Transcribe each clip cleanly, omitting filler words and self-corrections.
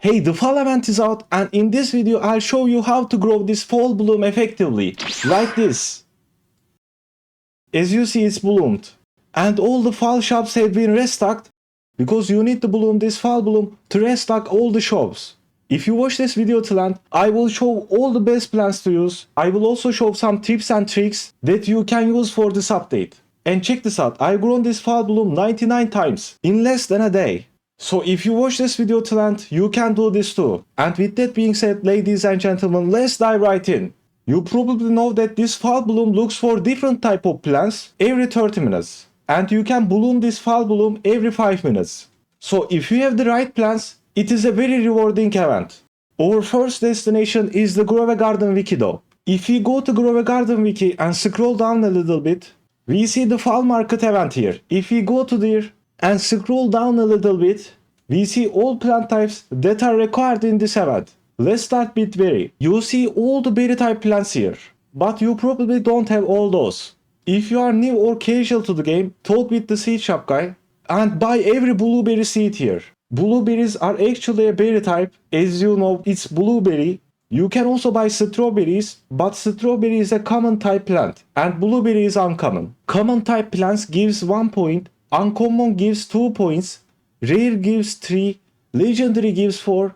Hey, the fall event is out, and in this video I'll show you how to grow this fall bloom effectively, like this. As you see, it's bloomed, and all the fall shops have been restocked because you need to bloom this fall bloom to restock all the shops. If you watch this video till end, I will show all the best plants to use. I will also show some tips and tricks that you can use for this update. And check this out, I've grown this fall bloom 99 times in less than a day. So if you watch this video till end, you can do this too. And with that being said, ladies and gentlemen, let's dive right in. You probably know that this fall bloom looks for different type of plants every 30 minutes. And you can bloom this fall bloom every 5 minutes. So if you have the right plants, it is a very rewarding event. Our first destination is the Grow a Garden Wiki though. If we go to Grow a Garden Wiki and scroll down a little bit, we see the fall market event here. If we go to there and scroll down a little bit, we see all plant types that are required in this event. Let's start with berry. You see all the berry type plants here, but you probably don't have all those. If you are new or casual to the game, talk with the seed shop guy and buy every blueberry seed here. Blueberries are actually a berry type. As you know, it's blueberry. You can also buy strawberries, but strawberry is a common type plant and blueberry is uncommon. Common type plants gives 1 point, uncommon gives 2 points, rare gives 3, legendary gives 4,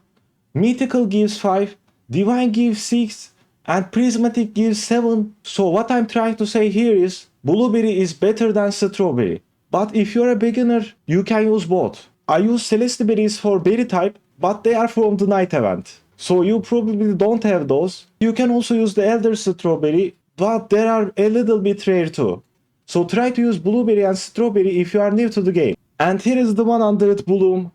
mythical gives 5, divine gives 6, and prismatic gives 7. So what I'm trying to say here is blueberry is better than strawberry. But if you're a beginner, you can use both. I use celeste berries for berry type, but they are from the night event. So you probably don't have those. You can also use the elder strawberry, but they are a little bit rare too. So try to use blueberry and strawberry if you are new to the game. And here is the 100 bloom.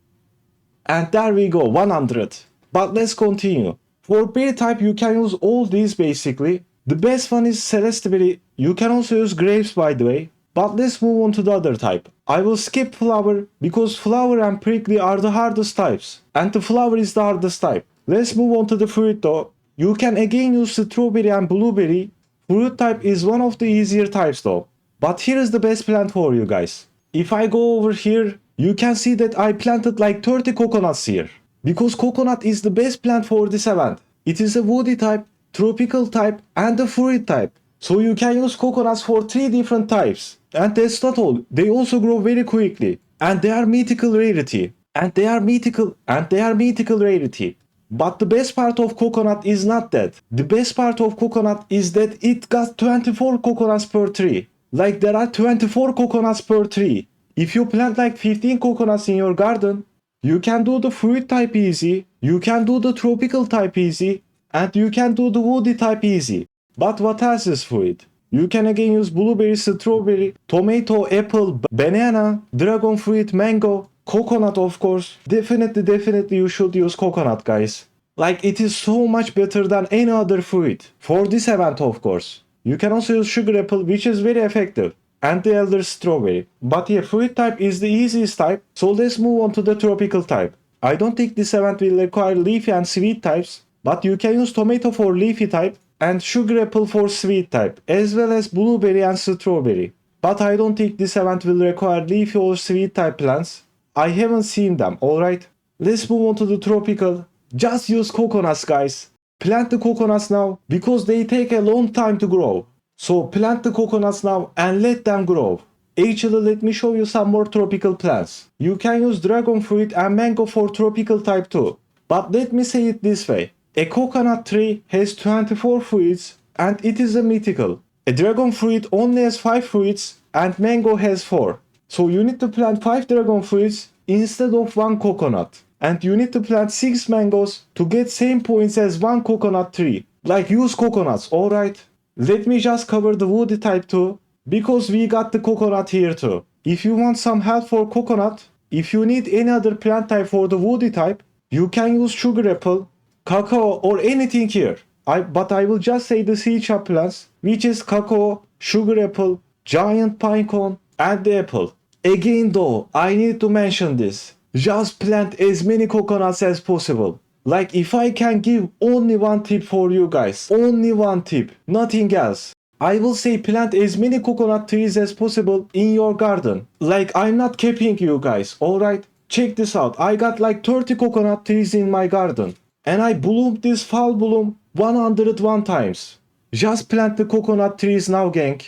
And there we go, 100. But let's continue. For berry type you can use all these basically. The best one is celeste berry. You can also use grapes by the way. But let's move on to the other type. I will skip flower because flower and prickly are the hardest types. And the flower is the hardest type. Let's move on to the fruit though. You can again use strawberry and blueberry. Fruit type is one of the easier types though. But here is the best plant for you guys. If I go over here, you can see that I planted like 30 coconuts here. Because coconut is the best plant for this event. It is a woody type, tropical type, and a fruit type. So you can use coconuts for 3 different types. And that's not all. They also grow very quickly. And they are mythical rarity. And they are mythical rarity. But the best part of coconut is not that. The best part of coconut is that it got 24 coconuts per tree. Like there are 24 coconuts per tree. If you plant like 15 coconuts in your garden, you can do the fruit type easy, you can do the tropical type easy, and you can do the woody type easy. But what else is fruit? You can again use blueberry, strawberry, tomato, apple, banana, dragon fruit, mango, coconut of course. Definitely you should use coconut guys. Like it is so much better than any other fruit. For this event of course. You can also use sugar apple which is very effective. And the elder strawberry. But yeah, fruit type is the easiest type. So let's move on to the tropical type. I don't think this event will require leafy and sweet types. But you can use tomato for leafy type. And sugar apple for sweet type. As well as blueberry and strawberry. But I don't think this event will require leafy or sweet type plants. I haven't seen them, alright? Let's move on to the tropical. Just use coconuts guys. Plant the coconuts now because they take a long time to grow. So plant the coconuts now and let them grow. Actually let me show you some more tropical plants. You can use dragon fruit and mango for tropical type too. But let me say it this way. A coconut tree has 24 fruits and it is a mythical. A dragon fruit only has 5 fruits and mango has 4. So you need to plant 5 dragon fruits instead of 1 coconut. And you need to plant 6 mangoes to get same points as 1 coconut tree. Like use coconuts, alright? Let me just cover the woody type too. Because we got the coconut here too. If you want some help for coconut, if you need any other plant type for the woody type, you can use sugar apple, cacao or anything here. But I will just say the seed shop plants, which is cacao, sugar apple, giant pine cone, and the apple. Again though, I need to mention this. Just plant as many coconuts as possible. Like if I can give only one tip for you guys. Only one tip. Nothing else. I will say plant as many coconut trees as possible in your garden. Like I'm not capping you guys, alright? Check this out. I got like 30 coconut trees in my garden. And I bloomed this fall bloom 101 times. Just plant the coconut trees now, gang.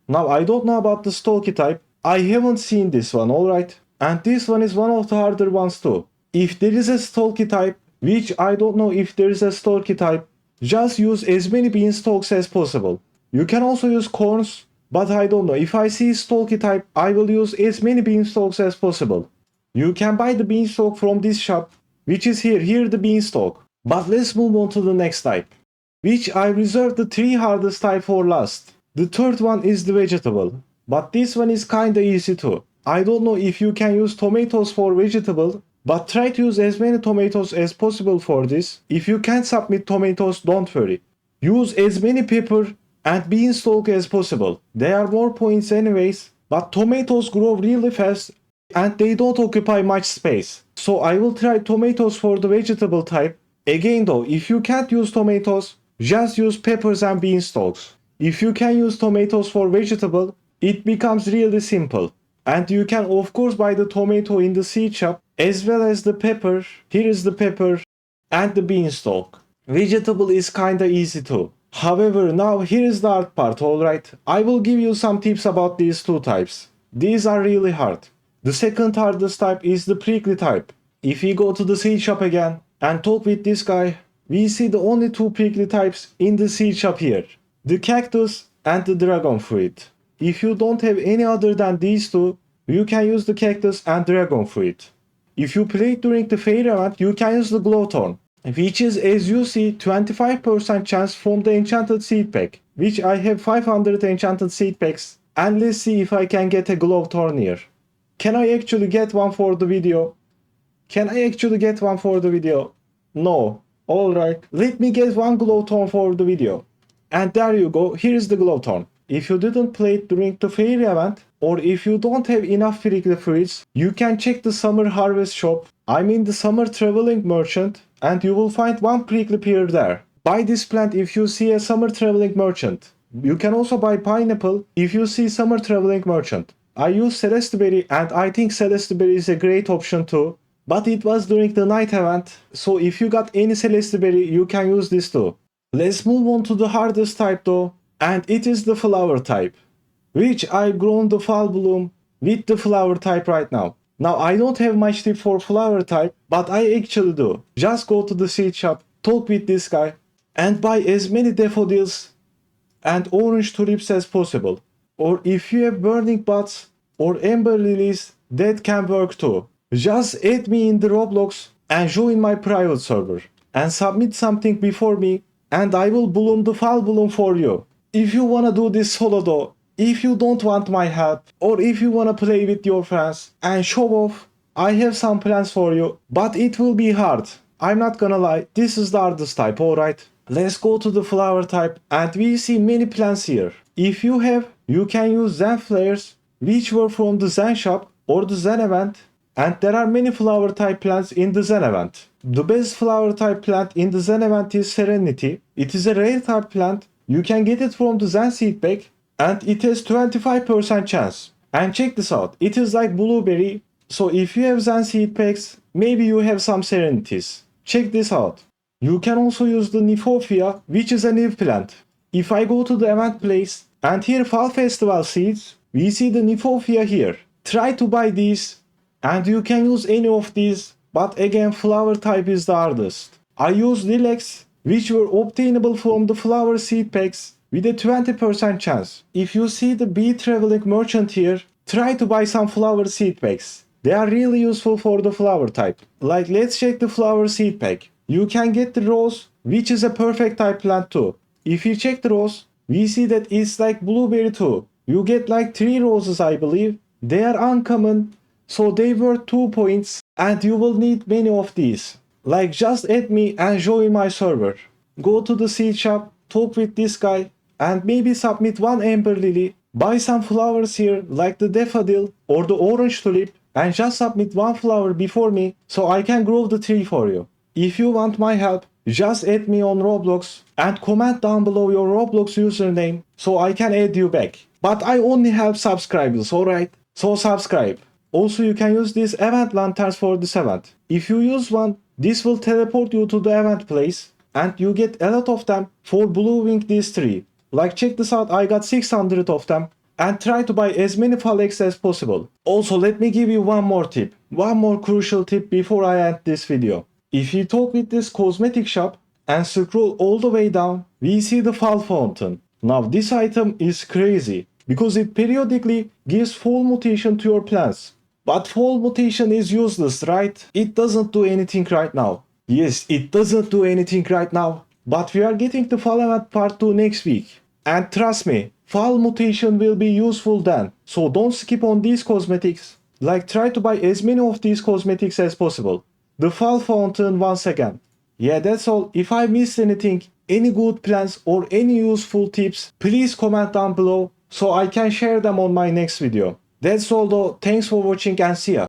Now I don't know about the Stalky type. I haven't seen this one, alright? And this one is one of the harder ones too. If there is a Stalky type, which I don't know if there is a Stalky type, just use as many beanstalks as possible. You can also use corns, but I don't know. If I see Stalky type, I will use as many beanstalks as possible. You can buy the beanstalk from this shop, which is here the beanstalk. But let's move on to the next type, which I reserved the 3 hardest type for last. The third one is the vegetable, but this one is kinda easy too. I don't know if you can use tomatoes for vegetable, but try to use as many tomatoes as possible for this. If you can't submit tomatoes, don't worry. Use as many pepper and beanstalk as possible. They are more points anyways, but tomatoes grow really fast and they don't occupy much space. So I will try tomatoes for the vegetable type. Again though, if you can't use tomatoes, just use peppers and beanstalks. If you can use tomatoes for vegetable, it becomes really simple. And you can of course buy the tomato in the seed shop as well as the pepper. Here is the pepper and the beanstalk. Vegetable is kinda easy too. However, now here is the hard part, alright? I will give you some tips about these two types. These are really hard. The second hardest type is the prickly type. If we go to the seed shop again and talk with this guy, we see the only 2 prickly types in the seed shop here. The cactus and the dragon fruit. If you don't have any other than these two, you can use the cactus and dragon fruit. If you play it during the fair event, you can use the glowthorn, which is, as you see, 25% chance from the enchanted seed pack, which I have 500 enchanted seed packs, and let's see if I can get a glowthorn here. Can I actually get one for the video? No. Alright, let me get one glowthorn for the video. And there you go, here is the glowthorn. If you didn't play it during the fair event, or if you don't have enough prickly fruits, you can check the summer harvest shop, I mean the summer traveling merchant, and you will find one prickly pear there. Buy this plant if you see a summer traveling merchant. You can also buy pineapple if you see summer traveling merchant. I use Celeste Berry and I think Celeste Berry is a great option too. But it was during the night event, so if you got any Celeste Berry, you can use this too. Let's move on to the hardest type though, and it is the flower type, which I've grown the fall bloom with the flower type right now. Now I don't have much tip for flower type, but I actually do. Just go to the seed shop, talk with this guy, and buy as many daffodils and orange tulips as possible. Or if you have burning buds or amber lilies, that can work too. Just add me in the Roblox and join my private server and submit something before me and I will bloom the fall bloom for you. If you wanna do this solo though, if you don't want my help or if you wanna play with your friends and show off, I have some plans for you, but it will be hard. I'm not gonna lie, this is the hardest type, alright? Let's go to the flower type and we see many plants here. If you have, you can use Zen flares, which were from the Zen shop or the Zen event. And there are many flower type plants in the Zen event. The best flower type plant in the Zen event is Serenity. It is a rare type plant. You can get it from the Zen seed pack and it has 25% chance. And check this out. It is like blueberry. So if you have Zen seed packs, maybe you have some Serenities. Check this out. You can also use the Nymphophia, which is a new plant. If I go to the event place and here fall festival seeds, we see the Nymphophia here. Try to buy these. And you can use any of these, but again flower type is the hardest. I use lilacs, which were obtainable from the flower seed packs with a 20% chance. If you see the bee traveling merchant here, try to buy some flower seed packs. They are really useful for the flower type. Like let's check the flower seed pack. You can get the rose, which is a perfect type plant too. If you check the rose, we see that it's like blueberry too. You get like 3 roses I believe. They are uncommon. So they were 2 points and you will need many of these. Like just add me and join my server. Go to the seed shop, talk with this guy and maybe submit one amber lily. Buy some flowers here like the daffodil or the orange tulip and just submit one flower before me so I can grow the tree for you. If you want my help, just add me on Roblox and comment down below your Roblox username so I can add you back. But I only help subscribers, alright? So subscribe. Also, you can use these event lanterns for this event. If you use one, this will teleport you to the event place and you get a lot of them for bluing this tree. Like check this out, I got 600 of them and try to buy as many fall eggs as possible. Also, let me give you one more tip. One more crucial tip before I end this video. If you talk with this cosmetic shop and scroll all the way down, we see the fall fountain. Now this item is crazy because it periodically gives fall mutation to your plants. But fall mutation is useless, right? It doesn't do anything right now. Yes, it doesn't do anything right now. But we are getting the fall event part 2 next week. And trust me, fall mutation will be useful then. So don't skip on these cosmetics. Like try to buy as many of these cosmetics as possible. The fall fountain once again. Yeah, that's all. If I missed anything, any good plans or any useful tips, please comment down below so I can share them on my next video. That's all though. Thanks for watching and see ya.